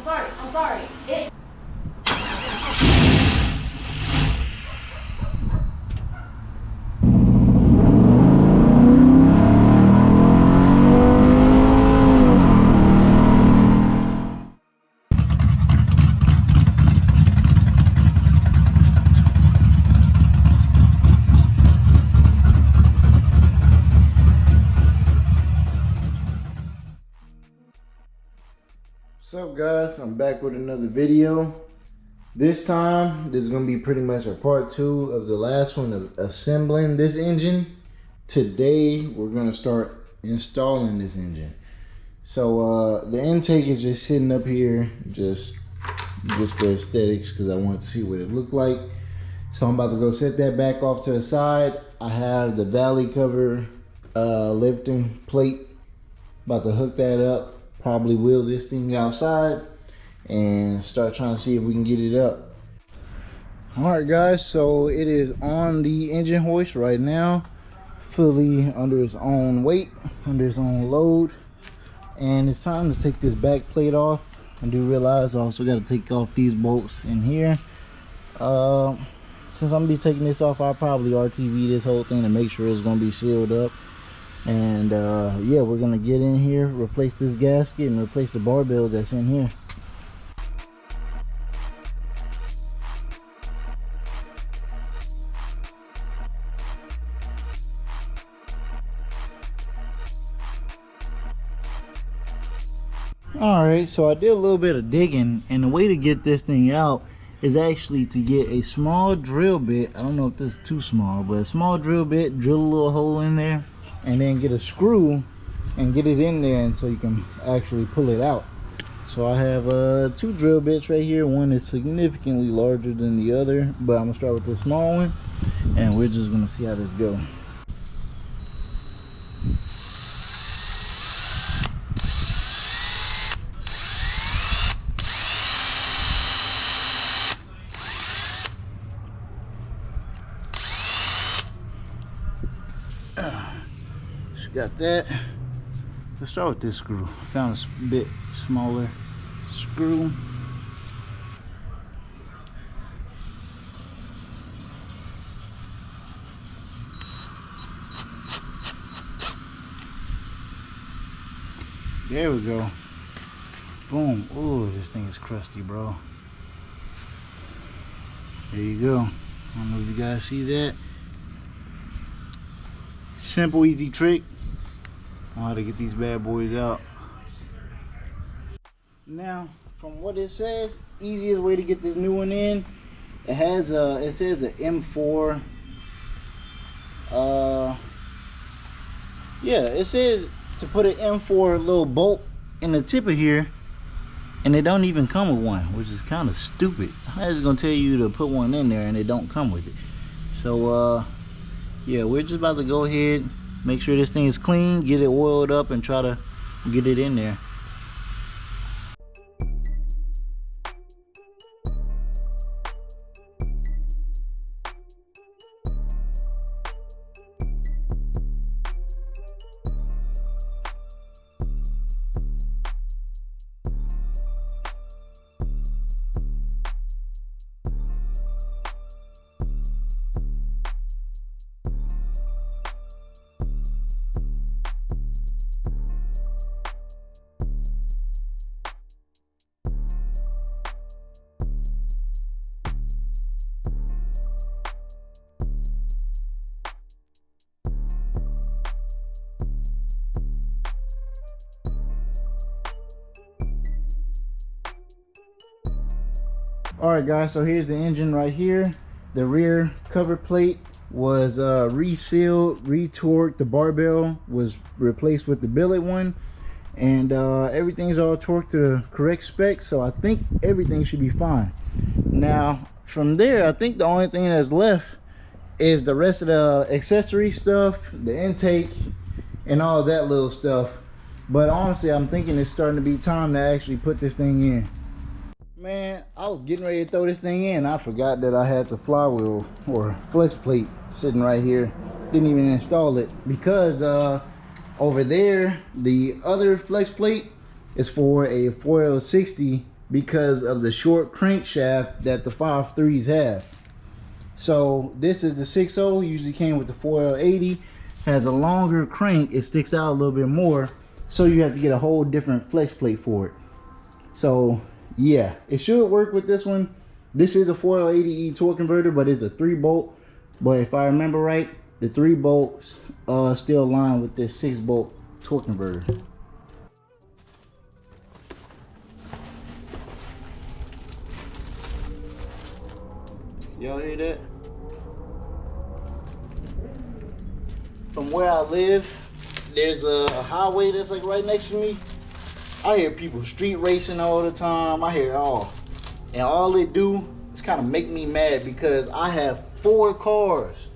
I'm sorry. What's up, guys? I'm back with another video. This time this is gonna be pretty much a part 2 of the last one of assembling this engine. Today we're gonna start installing this engine. So the intake is just sitting up here just for aesthetics, because I want to see what it looked like. So I'm about to go set that back off to the side. I have the valley cover lifting plate, about to hook that up. Probably wheel this thing outside and start trying to see if we can get it up. All right, guys, so it is on the engine hoist right now, fully under its own weight, under its own load, and it's time to take this back plate off. I do realize I also got to take off these bolts in here. Since I'm gonna be taking this off, I'll probably RTV this whole thing to make sure it's gonna be sealed up. And yeah, we're gonna get in here, replace this gasket, and replace the barbell that's in here. All right, so I did a little bit of digging, and the way to get this thing out is actually to get a small drill bit. I don't know if this is too small, but a small drill bit, drill a little hole in there, and then get a screw and get it in there, and so you can actually pull it out. So I have 2 drill bits right here. One is significantly larger than the other, but I'm gonna start with the small one, and we're just gonna see how this goes. Got that. Let's start with this screw. Found a bit smaller screw. There we go. Boom. Oh, this thing is crusty, bro. There you go. I don't know if you guys see that. Simple, easy trick on how to get these bad boys out. Now, from what it says, easiest way to get this new one in, it has it says an M4. Yeah, it says to put an M4 little bolt in the tip of here, and it don't even come with one, which is kind of stupid. I was gonna tell you to put one in there and it don't come with it. So yeah, we're just about to go ahead, make sure this thing is clean, get it oiled up, and try to get it in there. Alright, guys, so here's the engine right here. The rear cover plate was resealed, retorqued. The barbell was replaced with the billet one, and everything's all torqued to the correct spec, so I think everything should be fine. Now from there, I think the only thing that's left is the rest of the accessory stuff, the intake, and all of that little stuff. But honestly, I'm thinking it's starting to be time to actually put this thing in. Man, I was getting ready to throw this thing in. I forgot that I had the flywheel or flex plate sitting right here. Didn't even install it because over there, the other flex plate is for a 4L60 because of the short crankshaft that the 5.3s have. So this is the 6.0, usually came with the 4L80, has a longer crank, it sticks out a little bit more, so you have to get a whole different flex plate for it. So yeah, it should work with this one. This is a 4L80E torque converter, but it's a 3-bolt. But if I remember right, the 3 bolts still align with this 6-bolt torque converter. Y'all hear that? From where I live, there's a highway that's like right next to me. I hear people street racing all the time. I hear it all. And all it do is kind of make me mad because I have 4 cars.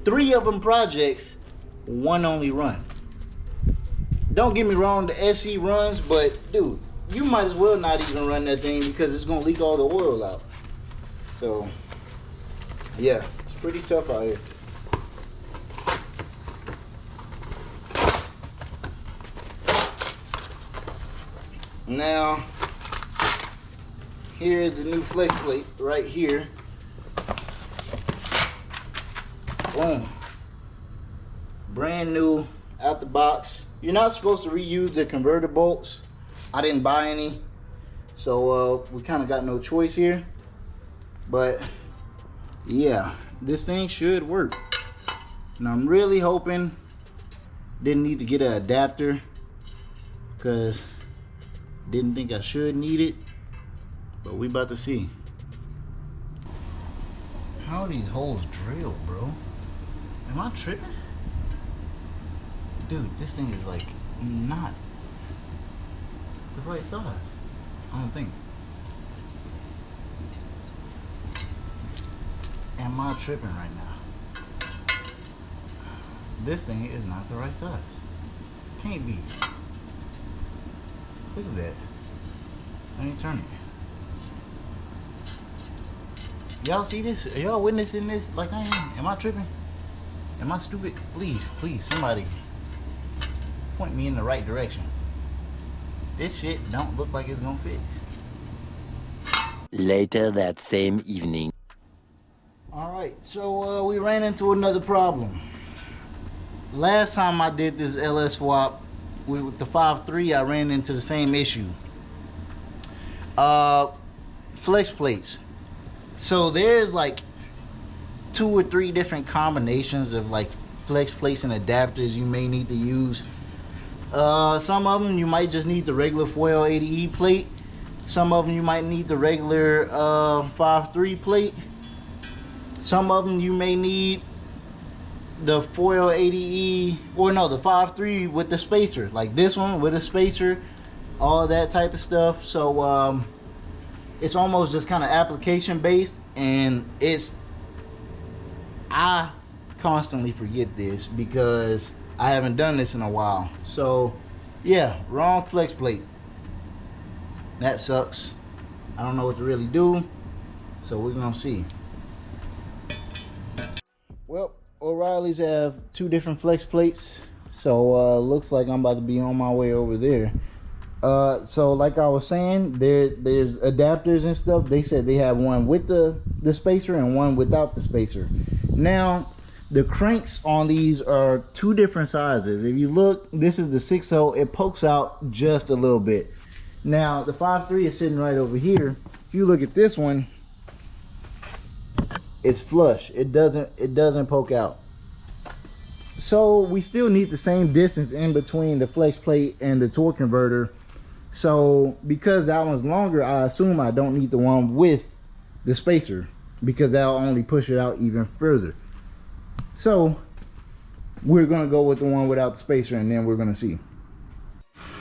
3 of them projects, 1 only run. Don't get me wrong, the SE runs, but dude, you might as well not even run that thing because it's gonna leak all the oil out. So yeah, it's pretty tough out here. Now, here's the new flex plate right here. Boom. Brand new out the box. You're not supposed to reuse the converter bolts. I didn't buy any, so we kind of got no choice here. But yeah, this thing should work. And I'm really hoping didn't need to get an adapter because didn't think I should need it, but we about to see. How are these holes drilled, bro? Am I tripping? Dude, this thing is like not the right size. I don't think. Am I tripping right now? This thing is not the right size. Can't be. Look at that. Let me turn it. Y'all see this? Are y'all witnessing this like I am? Am I tripping? Am I stupid? Please, please, somebody point me in the right direction. This shit don't look like it's gonna fit. Later that same evening. Alright, so we ran into another problem. Last time I did this LS swap with the 5.3, I ran into the same issue. Flex plates. So there's like 2 or 3 different combinations of like flex plates and adapters you may need to use. Some of them you might just need the regular 4L80E plate. Some of them you might need the regular 5.3 plate. Some of them you may need the 4L80E, or no, the 5.3 with the spacer, like this one with a spacer, all that type of stuff. So it's almost just kind of application based, and I constantly forget this because I haven't done this in a while. So yeah, wrong flex plate. That sucks. I don't know what to really do, so we're gonna see. Well, O'Reilly's have 2 different flex plates, so looks like I'm about to be on my way over there. So like I was saying, there's adapters and stuff. They said they have one with the spacer and one without the spacer. Now the cranks on these are 2 different sizes. If you look, this is the 6.0, it pokes out just a little bit. Now the 5.3 is sitting right over here. If you look at this one, it's flush. It doesn't poke out. So we still need the same distance in between the flex plate and the torque converter. So because that one's longer, I assume I don't need the one with the spacer because that'll only push it out even further. So we're gonna go with the one without the spacer, and then we're gonna see.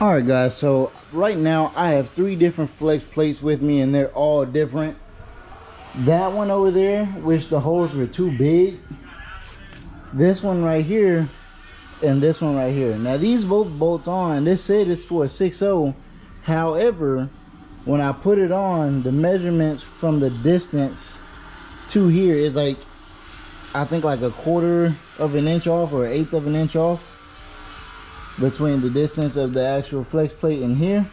All right guys, so right now I have 3 different flex plates with me, and they're all different. That one over there, which the holes were too big, this one right here, and this one right here. Now these both bolts on, this said it's for a 6.0. However, when I put it on, the measurements from the distance to here is like, I think like 1/4 of an inch off or 1/8 of an inch off between the distance of the actual flex plate and here.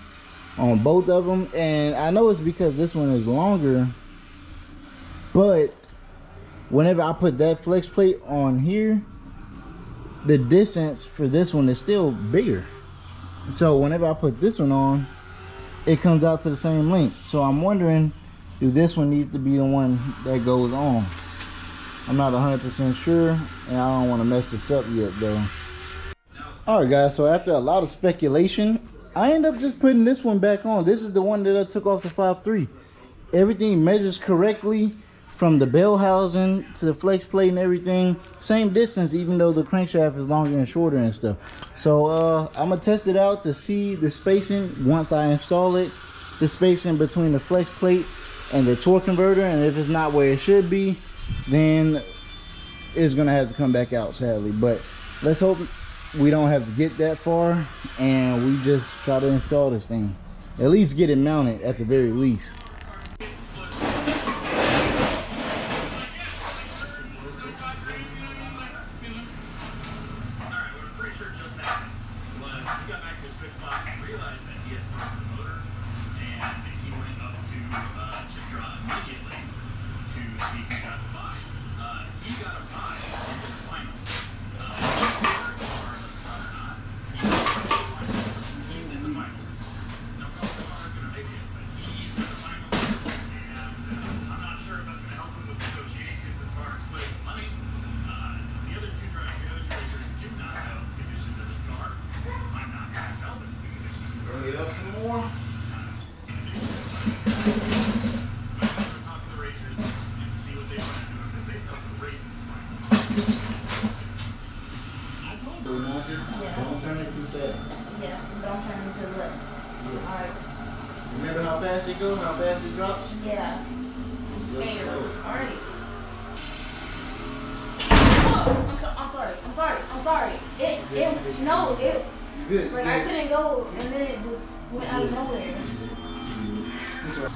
on both of them. And I know it's because this one is longer, but whenever I put that flex plate on here, the distance for this one is still bigger. So whenever I put this one on, it comes out to the same length. So I'm wondering, do this one needs to be the one that goes on? I'm not 100% sure, and I don't want to mess this up yet though. Alright guys, so after a lot of speculation, I end up just putting this one back on. This is the one that I took off the 5.3. Everything measures correctly from the bell housing to the flex plate and everything. Same distance, even though the crankshaft is longer and shorter and stuff. So I'm gonna test it out to see the spacing once I install it, the spacing between the flex plate and the torque converter, and if it's not where it should be, then it's gonna have to come back out, sadly. But let's hope we don't have to get that far, and we just try to install this thing, at least get it mounted at the very least. Get up some more. Don't turn it too fast. Yeah, don't turn it to the left. Yeah. Alright. Remember how fast it goes, how fast it drops? Yeah. There. Slow. Alright. Oh, I'm sorry. It Good. like I couldn't go, and then it just went out of nowhere. That's right.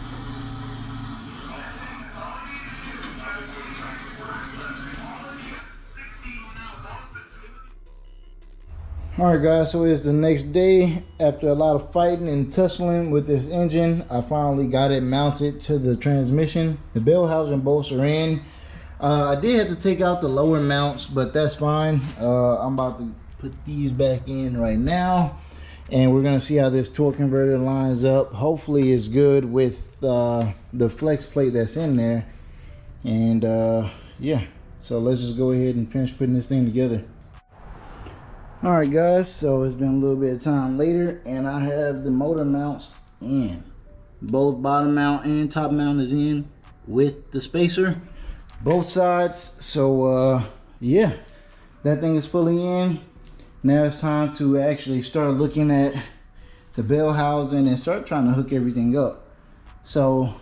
Alright guys, so it's the next day. After a lot of fighting and tussling with this engine, I finally got it mounted to the transmission. The bell housing bolts are in. I did have to take out the lower mounts, but that's fine. I'm about to put these back in right now, and we're gonna see how this torque converter lines up. Hopefully it's good with the flex plate that's in there. And yeah, so let's just go ahead and finish putting this thing together. Alright guys, so it's been a little bit of time later, and I have the motor mounts in. Both bottom mount and top mount is in with the spacer, both sides. So yeah, that thing is fully in. Now it's time to actually start looking at the bell housing and start trying to hook everything up. So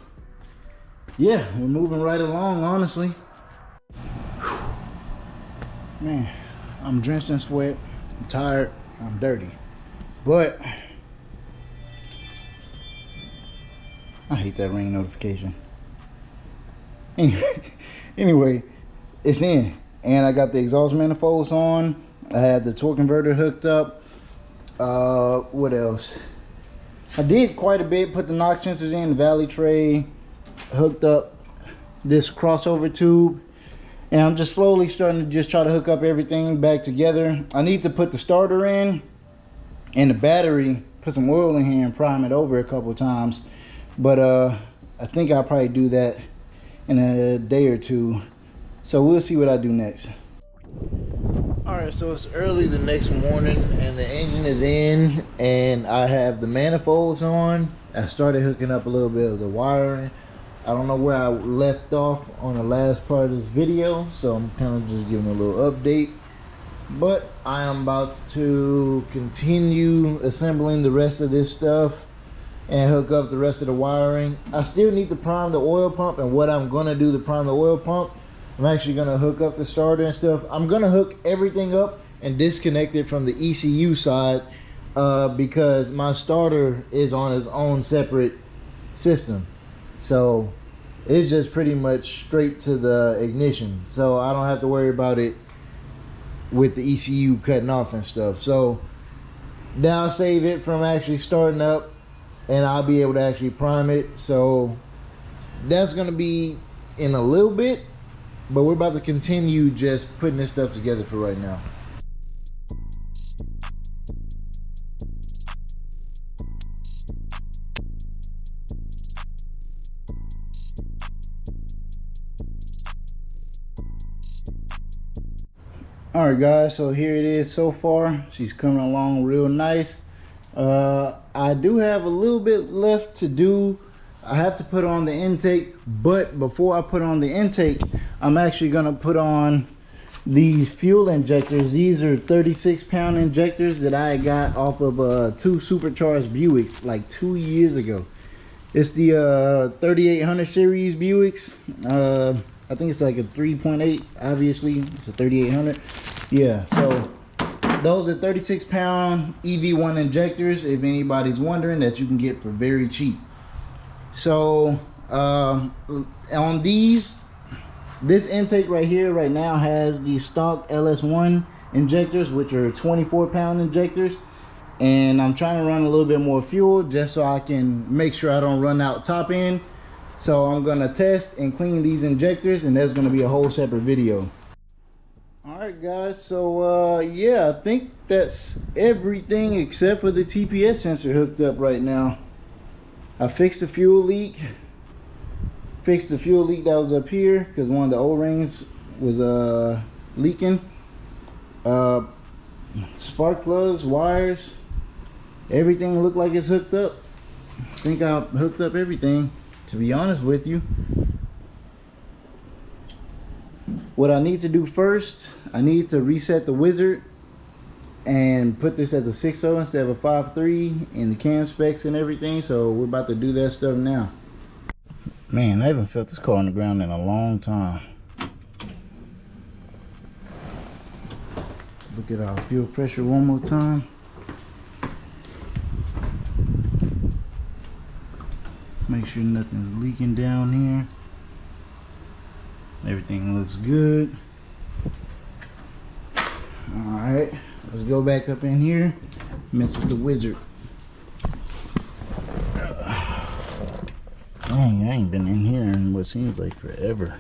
yeah, we're moving right along, honestly. Man, I'm drenched in sweat. I'm tired, I'm dirty, but I hate that ring notification. Anyway, it's in, and I got the exhaust manifolds on. I have the torque converter hooked up. What else? I did quite a bit. Put the knock sensors in, the valley tray, hooked up this crossover tube. And I'm just slowly starting to just try to hook up everything back together. I need to put the starter in and the battery, put some oil in here and prime it over a couple times. But I think I'll probably do that in a day or two. So we'll see what I do next. Alright, so it's early the next morning and the engine is in and I have the manifolds on. I started hooking up a little bit of the wiring. I don't know where I left off on the last part of this video, so I'm kind of just giving a little update. But I am about to continue assembling the rest of this stuff and hook up the rest of the wiring. I still need to prime the oil pump, and what I'm gonna do to prime the oil pump, I'm actually gonna hook up the starter and stuff. I'm gonna hook everything up and disconnect it from the ECU side because my starter is on its own separate system. So it's just pretty much straight to the ignition, so I don't have to worry about it with the ECU cutting off and stuff. So now I'll save it from actually starting up and I'll be able to actually prime it. So that's gonna be in a little bit, but we're about to continue just putting this stuff together for right now. All right guys, so here it is so far. She's coming along real nice. I do have a little bit left to do. I have to put on the intake, but before I put on the intake, I'm actually gonna put on these fuel injectors. These are 36-pound injectors that I got off of 2 supercharged Buicks like 2 years ago. It's the 3800 series Buicks. I think it's like a 3.8. Obviously, it's a 3800. Yeah, so those are 36-pound EV1 injectors, if anybody's wondering, that you can get for very cheap. So on these, this intake right here right now has the stock LS1 injectors, which are 24-pound injectors, and I'm trying to run a little bit more fuel just so I can make sure I don't run out top end. So I'm gonna test and clean these injectors, and that's gonna be a whole separate video. All right guys, so yeah, I think that's everything except for the TPS sensor hooked up right now. I fixed the fuel leak. Fixed the fuel leak that was up here because one of the O-rings was leaking. Spark plugs, wires, everything looked like it's hooked up. I think I hooked up everything, to be honest with you. What I need to do first, I need to reset the wizard and put this as a 6.0 instead of a 5.3 in the cam specs and everything. So we're about to do that stuff now. Man, I haven't felt this car on the ground in a long time. Look at our fuel pressure one more time. Make sure nothing's leaking down here. Everything looks good. Alright, let's go back up in here, mess with the wizard. Dang, I ain't been in here in what seems like forever.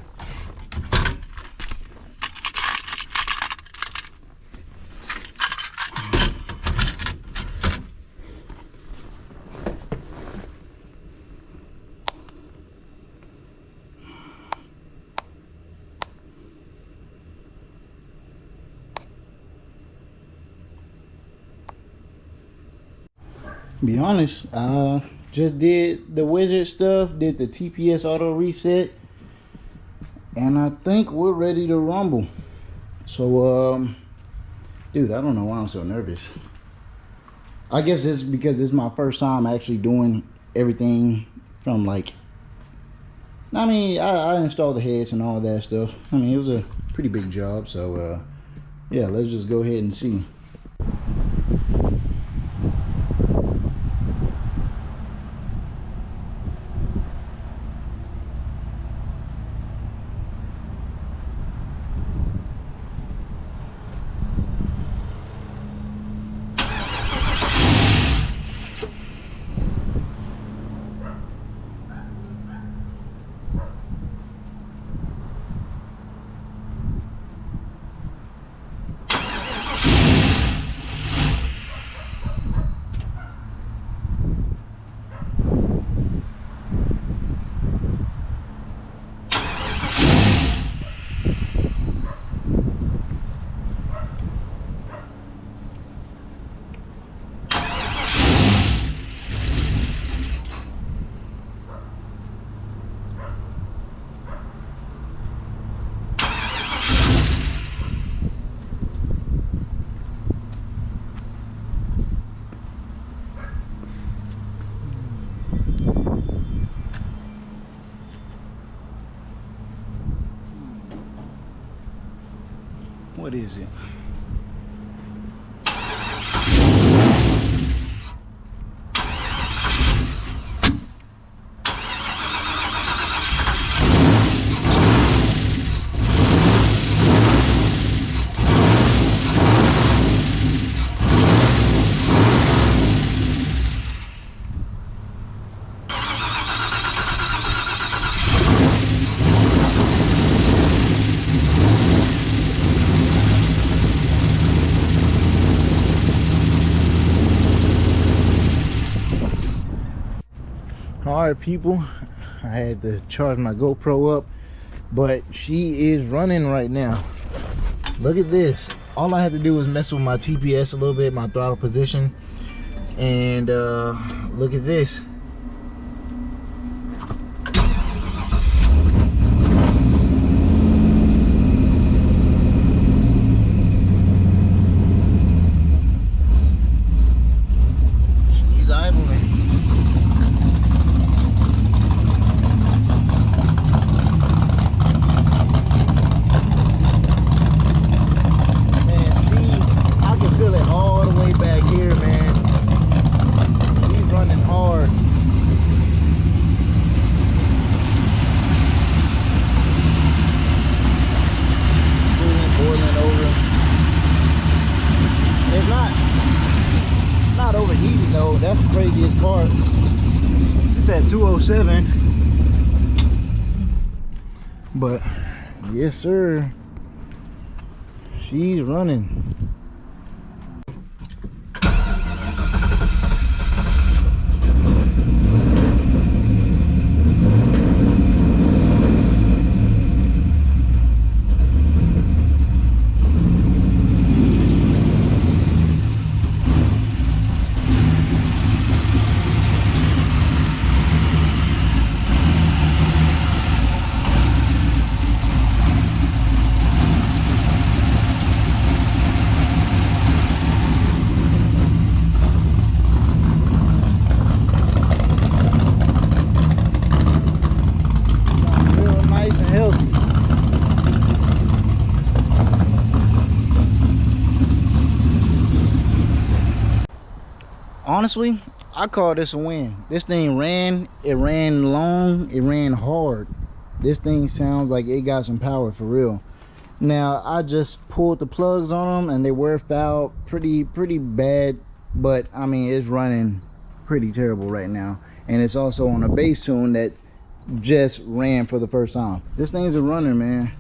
Be honest, just did the wizard stuff, did the TPS auto reset, and I think we're ready to rumble. So dude, I don't know why I'm so nervous. I guess it's because this is my first time actually doing everything from, like, I mean, I installed the heads and all that stuff. I mean, it was a pretty big job. So yeah, let's just go ahead and see. What is it? Alright people, I had to charge my GoPro up, but she is running right now. Look at this. All I had to do was mess with my TPS a little bit, my throttle position, and look at this. She's idling. That's the craziest part. It's at 207. But yes sir, she's running. Honestly, I call this a win. This thing ran, it ran long, it ran hard. This thing sounds like it got some power for real. Now, I just pulled the plugs on them and they were fouled pretty bad, but I mean, it's running pretty terrible right now. And it's also on a bass tune that just ran for the first time. This thing's a runner, man.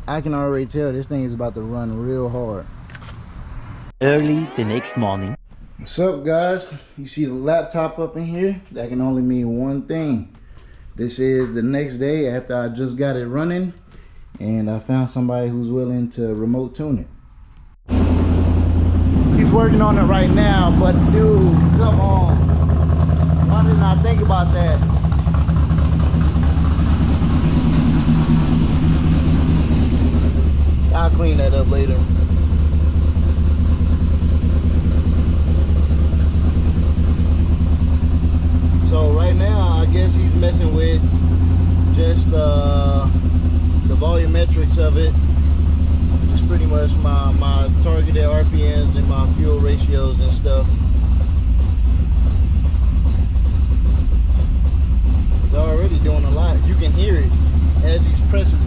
I can already tell this thing is about to run real hard. Early the next morning. What's up guys? You see the laptop up in here? That can only mean one thing. This is the next day after I just got it running and I found somebody who's willing to remote tune it. He's working on it right now, but dude, come on. Why didn't I think about that? I'll clean that up later. So right now, I guess he's messing with just the volumetrics of it. Just pretty much my targeted RPMs and my fuel ratios and stuff. He's already doing a lot. You can hear it as he's pressing it.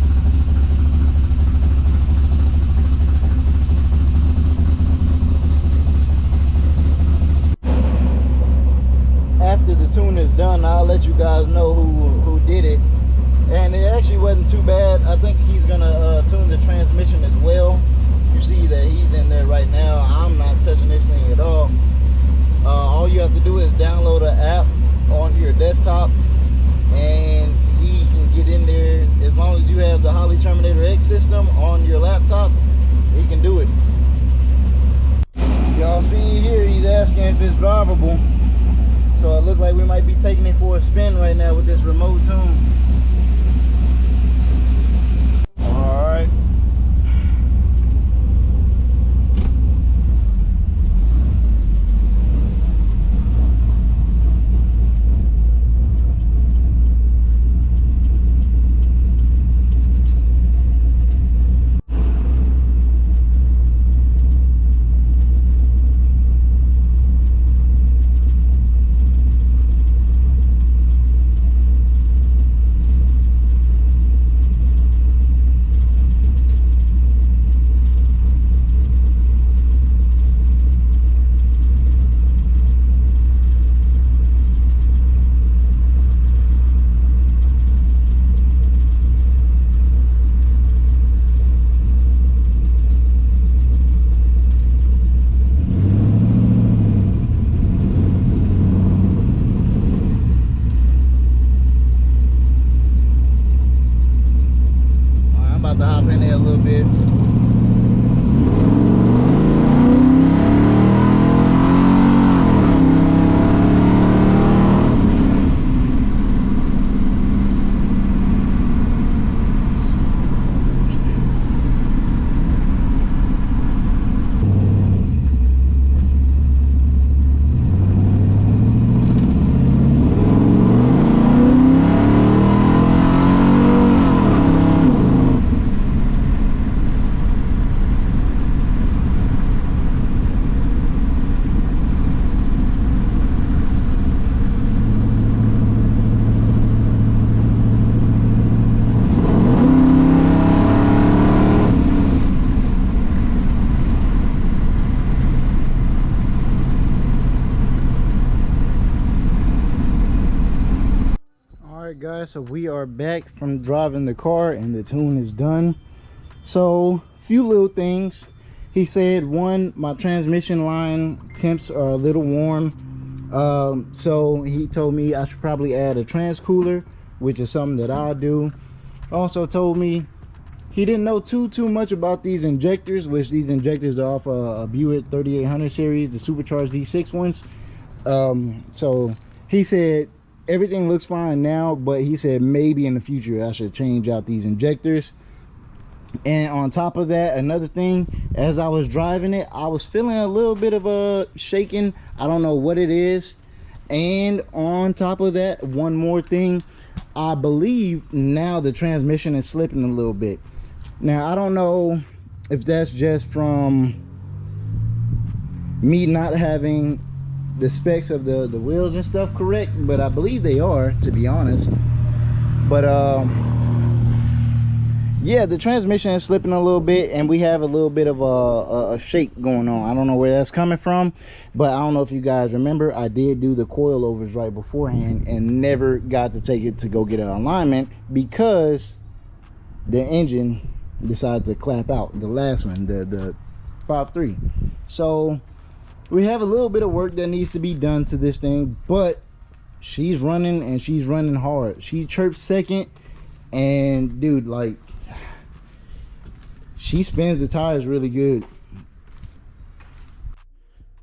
After the tune is done, I'll let you guys know who did it. And it actually wasn't too bad. I think he's gonna tune the transmission as well. You see that he's in there right now. I'm not touching this thing at all. All you have to do is download an app onto your desktop and he can get in there. As long as you have the Holley Terminator X system on your laptop, he can do it. Y'all see here, he's asking if it's drivable. So it looks like we might be taking it for a spin right now with this remote tune. All right. bit. Alright guys, so we are back from driving the car and the tune is done. So few little things. He said, one, my transmission line temps are a little warm, so he told me I should probably add a trans cooler, which is something that I'll do. Also told me he didn't know too much about these injectors, which these injectors are off a Buick 3800 series, the supercharged V6 ones. So he said everything looks fine now, but he said maybe in the future I should change out these injectors. And on top of that, another thing, as I was driving it, I was feeling a little bit of a shaking. I don't know what it is. And on top of that, one more thing, I believe now the transmission is slipping a little bit. Now I don't know if that's just from me not having the specs of the wheels and stuff correct, but I believe they are, to be honest. But yeah, the transmission is slipping a little bit and we have a little bit of a shake going on. I don't know where that's coming from, but I don't know if you guys remember, I did do the coilovers right beforehand and never got to take it to go get an alignment because the engine decided to clap out, the last one, the 5.3. So we have a little bit of work that needs to be done to this thing, but she's running and she's running hard. She chirps second, and dude, like, she spins the tires really good.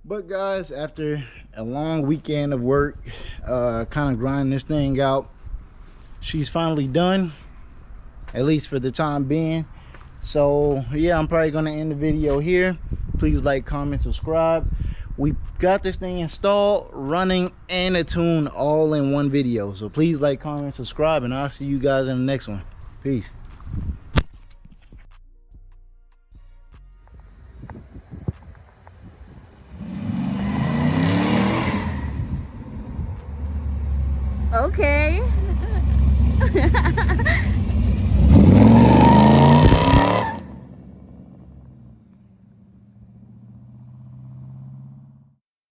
But guys, after a long weekend of work, kind of grinding this thing out, she's finally done, at least for the time being. So yeah, I'm probably gonna end the video here. Please like, comment, subscribe. We got this thing installed, running, and a tune all in one video. So please like, comment, subscribe, and I'll see you guys in the next one. Peace. Okay.